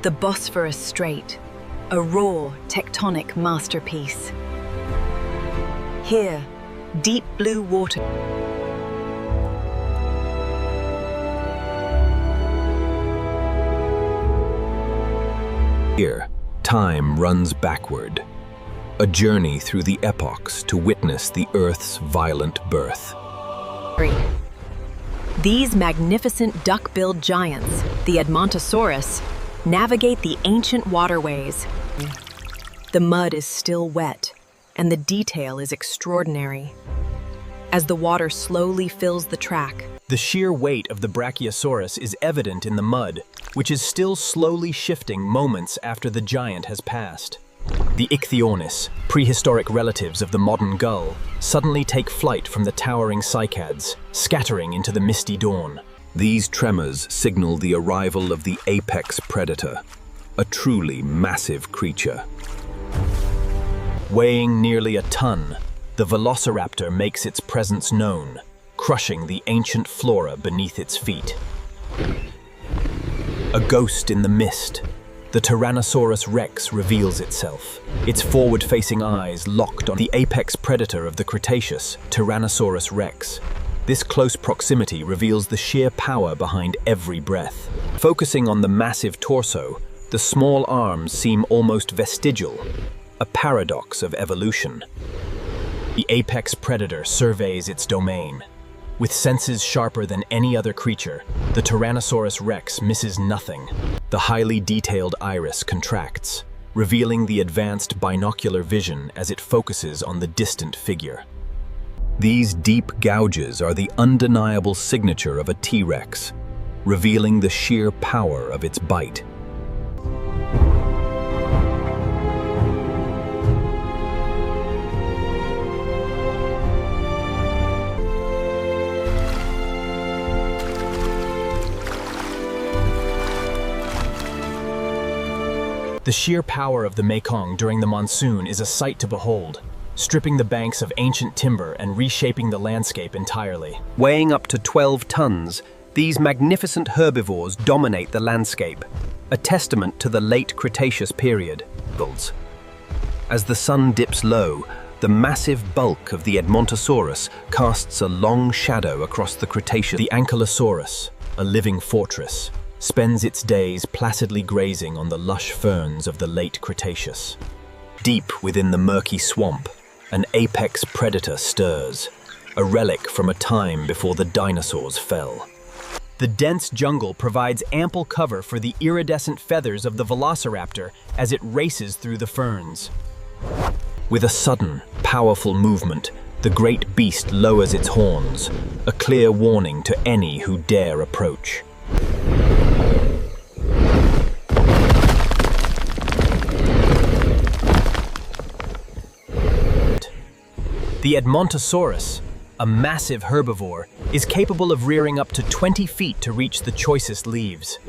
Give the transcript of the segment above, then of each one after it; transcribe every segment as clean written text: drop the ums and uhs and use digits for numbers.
The Bosphorus Strait, a raw, tectonic masterpiece. Here, deep blue water. Here, time runs backward, a journey through the epochs to witness the Earth's violent birth. These magnificent duck-billed giants, the Edmontosaurus, navigate the ancient waterways. The mud is still wet, and the detail is extraordinary. As the water slowly fills the track, the sheer weight of the Brachiosaurus is evident in the mud, which is still slowly shifting moments after the giant has passed. The Ichthyornis, prehistoric relatives of the modern gull, suddenly take flight from the towering cycads, scattering into the misty dawn. These tremors signal the arrival of the apex predator, a truly massive creature. Weighing nearly a ton, the Velociraptor makes its presence known, crushing the ancient flora beneath its feet. A ghost in the mist, the Tyrannosaurus Rex reveals itself, its forward-facing eyes locked on the apex predator of the Cretaceous, Tyrannosaurus Rex. This close proximity reveals the sheer power behind every breath. Focusing on the massive torso, the small arms seem almost vestigial, a paradox of evolution. The apex predator surveys its domain. With senses sharper than any other creature, the Tyrannosaurus Rex misses nothing. The highly detailed iris contracts, revealing the advanced binocular vision as it focuses on the distant figure. These deep gouges are the undeniable signature of a T-Rex, revealing the sheer power of its bite. The sheer power of the Mekong during the monsoon is a sight to behold, stripping the banks of ancient timber and reshaping the landscape entirely. Weighing up to 12 tons, these magnificent herbivores dominate the landscape, a testament to the late Cretaceous period. As the sun dips low, the massive bulk of the Edmontosaurus casts a long shadow across the Cretaceous. The Ankylosaurus, a living fortress, spends its days placidly grazing on the lush ferns of the late Cretaceous. Deep within the murky swamp, an apex predator stirs, a relic from a time before the dinosaurs fell. The dense jungle provides ample cover for the iridescent feathers of the Velociraptor as it races through the ferns. With a sudden, powerful movement, the great beast lowers its horns, a clear warning to any who dare approach. The Edmontosaurus, a massive herbivore, is capable of rearing up to 20 feet to reach the choicest leaves.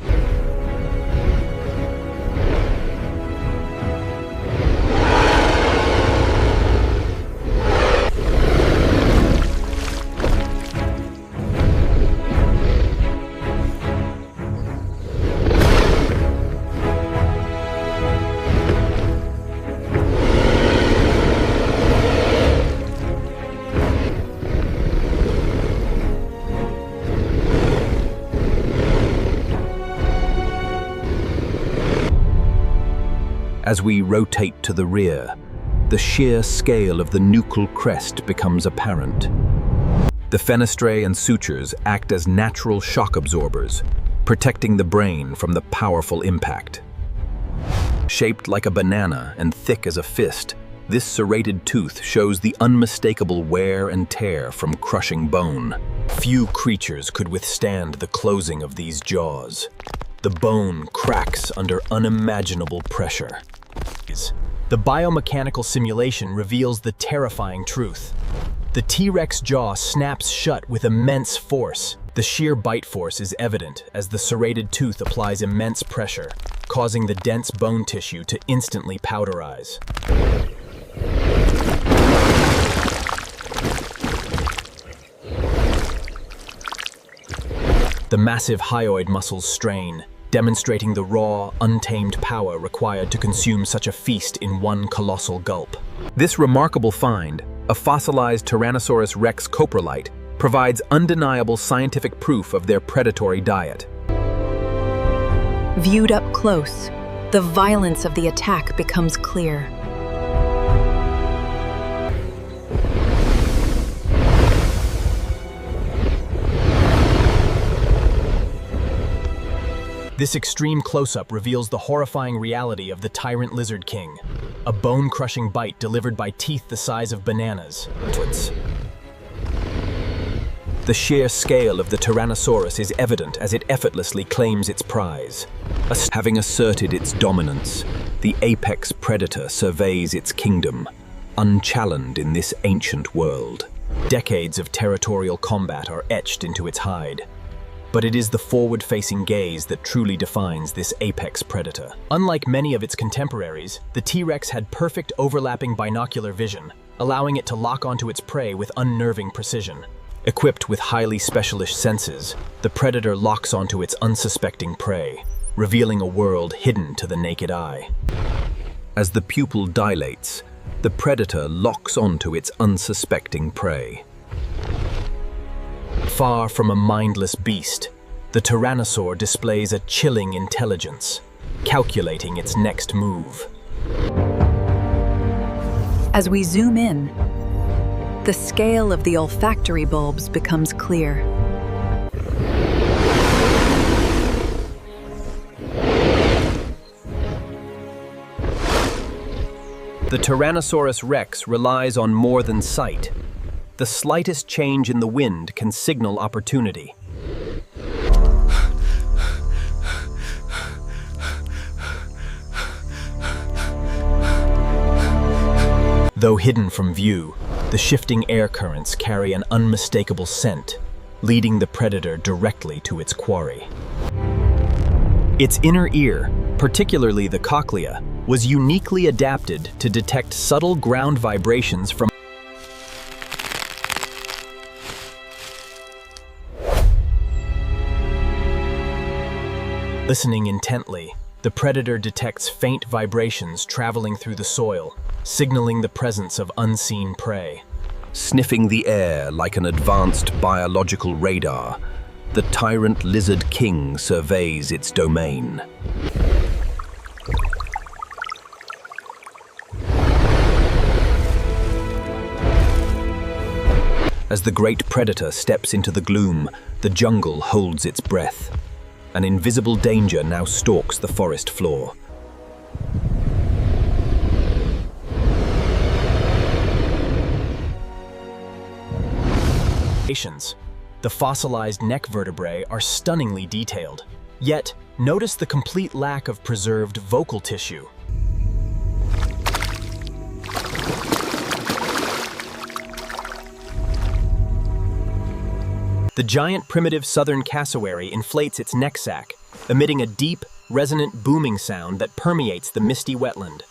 As we rotate to the rear, the sheer scale of the nuchal crest becomes apparent. The fenestrae and sutures act as natural shock absorbers, protecting the brain from the powerful impact. Shaped like a banana and thick as a fist, this serrated tooth shows the unmistakable wear and tear from crushing bone. Few creatures could withstand the closing of these jaws. The bone cracks under unimaginable pressure. The biomechanical simulation reveals the terrifying truth. The T-Rex jaw snaps shut with immense force. The sheer bite force is evident as the serrated tooth applies immense pressure, causing the dense bone tissue to instantly powderize. The massive hyoid muscles strain, demonstrating the raw, untamed power required to consume such a feast in one colossal gulp. This remarkable find, a fossilized Tyrannosaurus Rex coprolite, provides undeniable scientific proof of their predatory diet. Viewed up close, the violence of the attack becomes clear. This extreme close-up reveals the horrifying reality of the tyrant lizard king, a bone-crushing bite delivered by teeth the size of bananas. The sheer scale of the Tyrannosaurus is evident as it effortlessly claims its prize. Having asserted its dominance, the apex predator surveys its kingdom, unchallenged in this ancient world. Decades of territorial combat are etched into its hide. But it is the forward-facing gaze that truly defines this apex predator. Unlike many of its contemporaries, the T-Rex had perfect overlapping binocular vision, allowing it to lock onto its prey with unnerving precision. Equipped with highly specialist senses, the predator locks onto its unsuspecting prey, revealing a world hidden to the naked eye. As the pupil dilates, the predator locks onto its unsuspecting prey. Far from a mindless beast, the Tyrannosaur displays a chilling intelligence, calculating its next move. As we zoom in, the scale of the olfactory bulbs becomes clear. The Tyrannosaurus Rex relies on more than sight. The slightest change in the wind can signal opportunity. Though hidden from view, the shifting air currents carry an unmistakable scent, leading the predator directly to its quarry. Its inner ear, particularly the cochlea, was uniquely adapted to detect subtle ground vibrations from Listening intently, the predator detects faint vibrations traveling through the soil, signaling the presence of unseen prey. Sniffing the air like an advanced biological radar, the tyrant lizard king surveys its domain. As the great predator steps into the gloom, the jungle holds its breath. An invisible danger now stalks the forest floor. The fossilized neck vertebrae are stunningly detailed. Yet, notice the complete lack of preserved vocal tissue. The giant primitive southern cassowary inflates its neck sac, emitting a deep, resonant booming sound that permeates the misty wetland.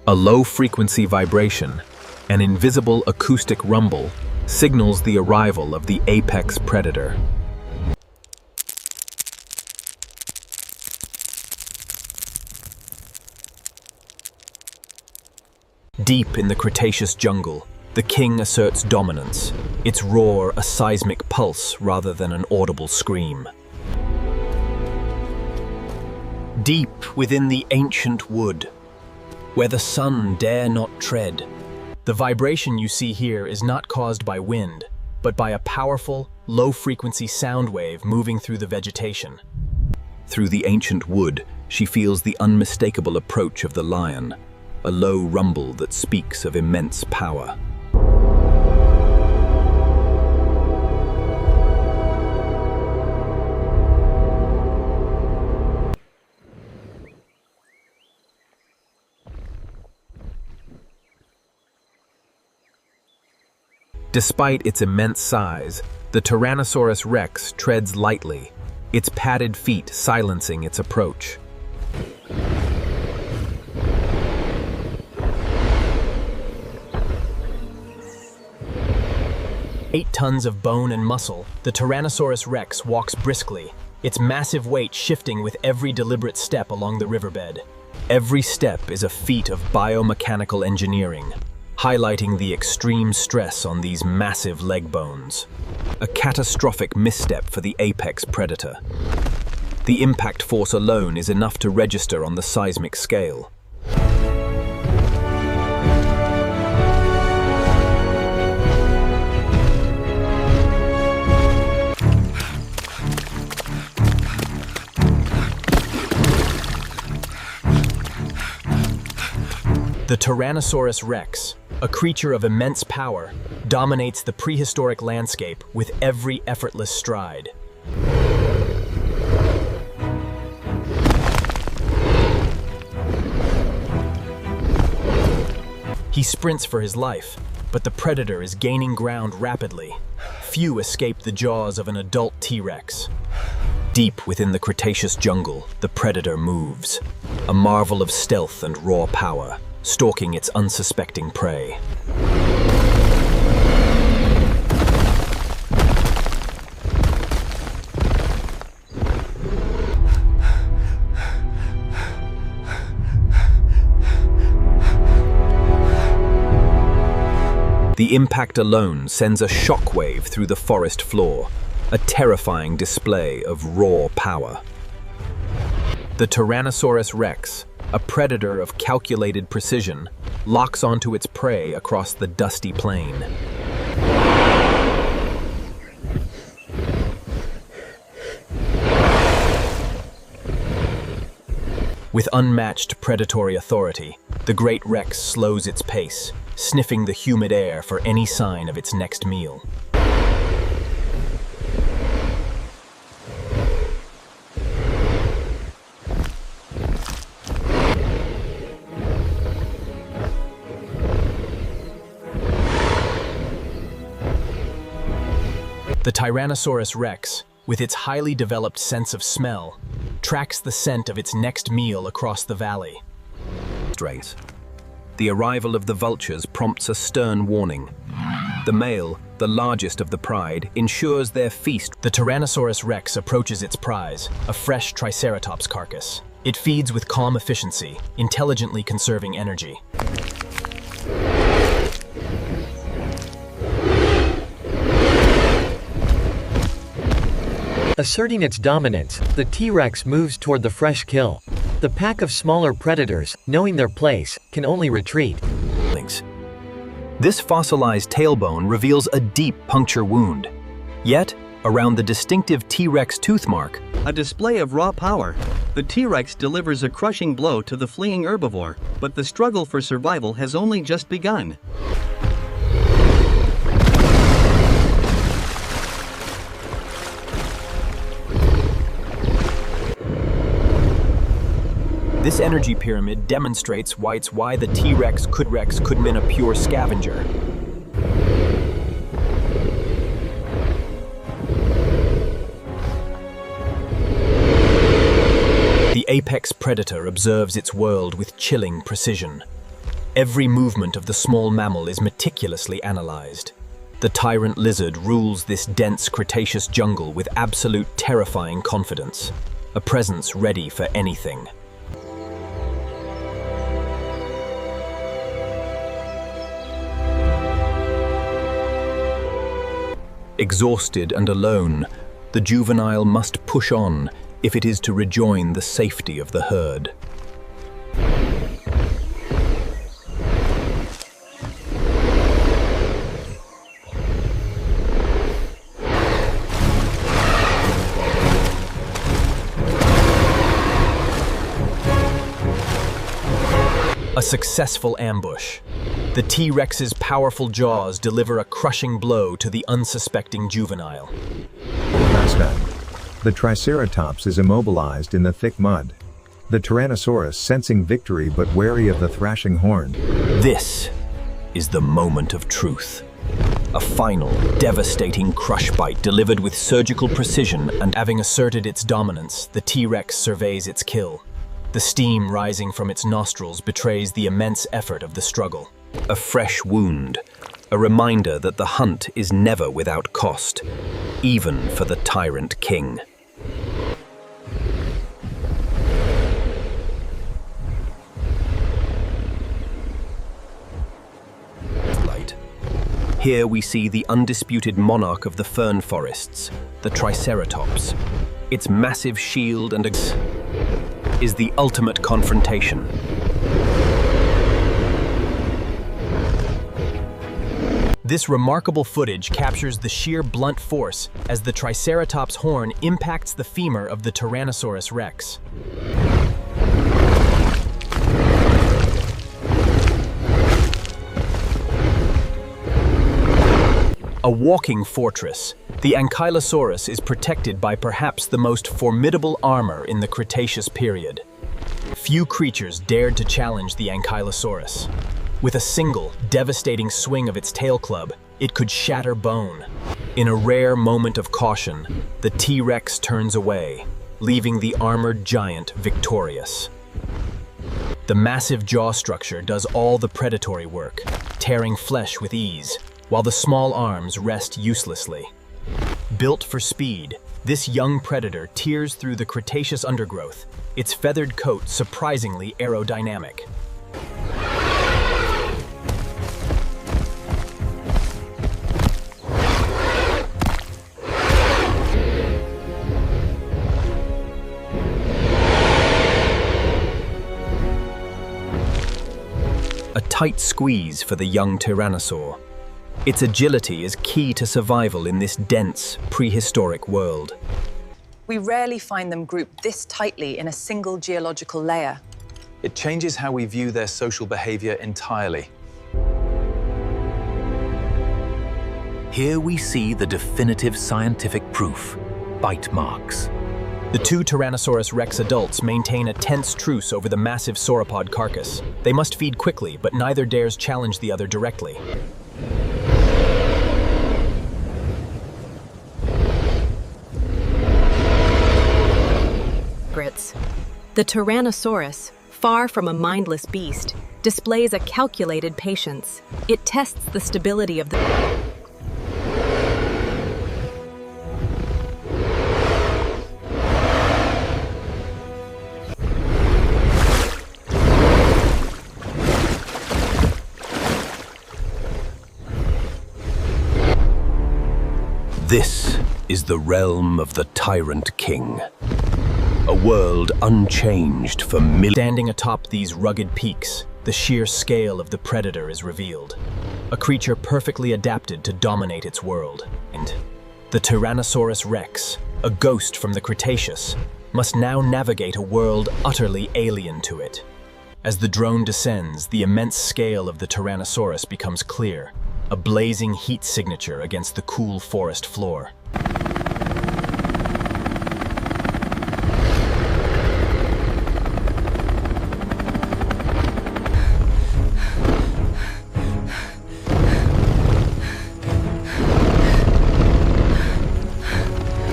A low-frequency vibration, an invisible acoustic rumble, signals the arrival of the apex predator. Deep in the Cretaceous jungle, the king asserts dominance, its roar a seismic pulse rather than an audible scream. Deep within the ancient wood, where the sun dare not tread, the vibration you see here is not caused by wind, but by a powerful, low-frequency sound wave moving through the vegetation. Through the ancient wood, she feels the unmistakable approach of the lion, a low rumble that speaks of immense power. Despite its immense size, the Tyrannosaurus Rex treads lightly, its padded feet silencing its approach. 8 tons of bone and muscle, the Tyrannosaurus Rex walks briskly, its massive weight shifting with every deliberate step along the riverbed. Every step is a feat of biomechanical engineering, highlighting the extreme stress on these massive leg bones. A catastrophic misstep for the apex predator. The impact force alone is enough to register on the seismic scale. The Tyrannosaurus Rex, a creature of immense power, dominates the prehistoric landscape with every effortless stride. He sprints for his life, but the predator is gaining ground rapidly. Few escape the jaws of an adult T-Rex. Deep within the Cretaceous jungle, the predator moves, a marvel of stealth and raw power, stalking its unsuspecting prey. The impact alone sends a shockwave through the forest floor, a terrifying display of raw power. The Tyrannosaurus Rex, a predator of calculated precision, locks onto its prey across the dusty plain. With unmatched predatory authority, the great Rex slows its pace, sniffing the humid air for any sign of its next meal. The Tyrannosaurus Rex, with its highly developed sense of smell, tracks the scent of its next meal across the valley. The arrival of the vultures prompts a stern warning. The male, the largest of the pride, ensures their feast. The Tyrannosaurus Rex approaches its prize, a fresh Triceratops carcass. It feeds with calm efficiency, intelligently conserving energy. Asserting its dominance, the T-Rex moves toward the fresh kill. The pack of smaller predators, knowing their place, can only retreat. This fossilized tailbone reveals a deep puncture wound. Yet, around the distinctive T-Rex tooth mark, a display of raw power. The T-Rex delivers a crushing blow to the fleeing herbivore, but the struggle for survival has only just begun. this energy pyramid demonstrates why the T-Rex could have been a pure scavenger. The apex predator observes its world with chilling precision. Every movement of the small mammal is meticulously analyzed. The tyrant lizard rules this dense Cretaceous jungle with absolute terrifying confidence, a presence ready for anything. Exhausted and alone, the juvenile must push on if it is to rejoin the safety of the herd. A successful ambush. The T-Rex's powerful jaws deliver a crushing blow to the unsuspecting juvenile. The Triceratops is immobilized in the thick mud. The Tyrannosaurus sensing victory but wary of the thrashing horn. This is the moment of truth. A final, devastating crush bite delivered with surgical precision, and having asserted its dominance, the T-Rex surveys its kill. The steam rising from its nostrils betrays the immense effort of the struggle. A fresh wound, a reminder that the hunt is never without cost, even for the tyrant king. Here we see the undisputed monarch of the fern forests, the Triceratops. Its massive shield and is the ultimate confrontation. This remarkable footage captures the sheer blunt force as the Triceratops' horn impacts the femur of the Tyrannosaurus Rex. A walking fortress, the Ankylosaurus is protected by perhaps the most formidable armor in the Cretaceous period. Few creatures dared to challenge the Ankylosaurus. With a single, devastating swing of its tail club, it could shatter bone. In a rare moment of caution, the T-Rex turns away, leaving the armored giant victorious. The massive jaw structure does all the predatory work, tearing flesh with ease, while the small arms rest uselessly. Built for speed, this young predator tears through the Cretaceous undergrowth, its feathered coat surprisingly aerodynamic. A tight squeeze for the young tyrannosaur. Its agility is key to survival in this dense, prehistoric world. We rarely find them grouped this tightly in a single geological layer. It changes how we view their social behavior entirely. Here we see the definitive scientific proof: bite marks. The two Tyrannosaurus Rex adults maintain a tense truce over the massive sauropod carcass. They must feed quickly, but neither dares challenge the other directly. The Tyrannosaurus, far from a mindless beast, displays a calculated patience. It tests the stability of the... This is the realm of the Tyrant King. A world unchanged for millions. Standing atop these rugged peaks, the sheer scale of the predator is revealed. A creature perfectly adapted to dominate its world. And the Tyrannosaurus Rex, a ghost from the Cretaceous, must now navigate a world utterly alien to it. As the drone descends, the immense scale of the Tyrannosaurus becomes clear, a blazing heat signature against the cool forest floor.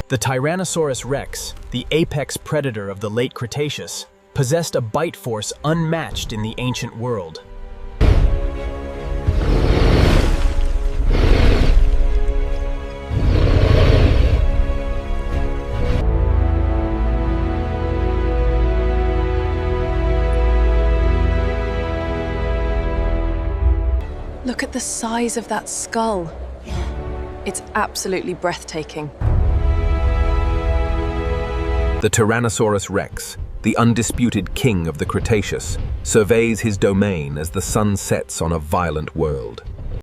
The Tyrannosaurus Rex, the apex predator of the late Cretaceous, possessed a bite force unmatched in the ancient world. Look at the size of that skull. It's absolutely breathtaking. The Tyrannosaurus Rex, the undisputed king of the Cretaceous, surveys his domain as the sun sets on a violent world.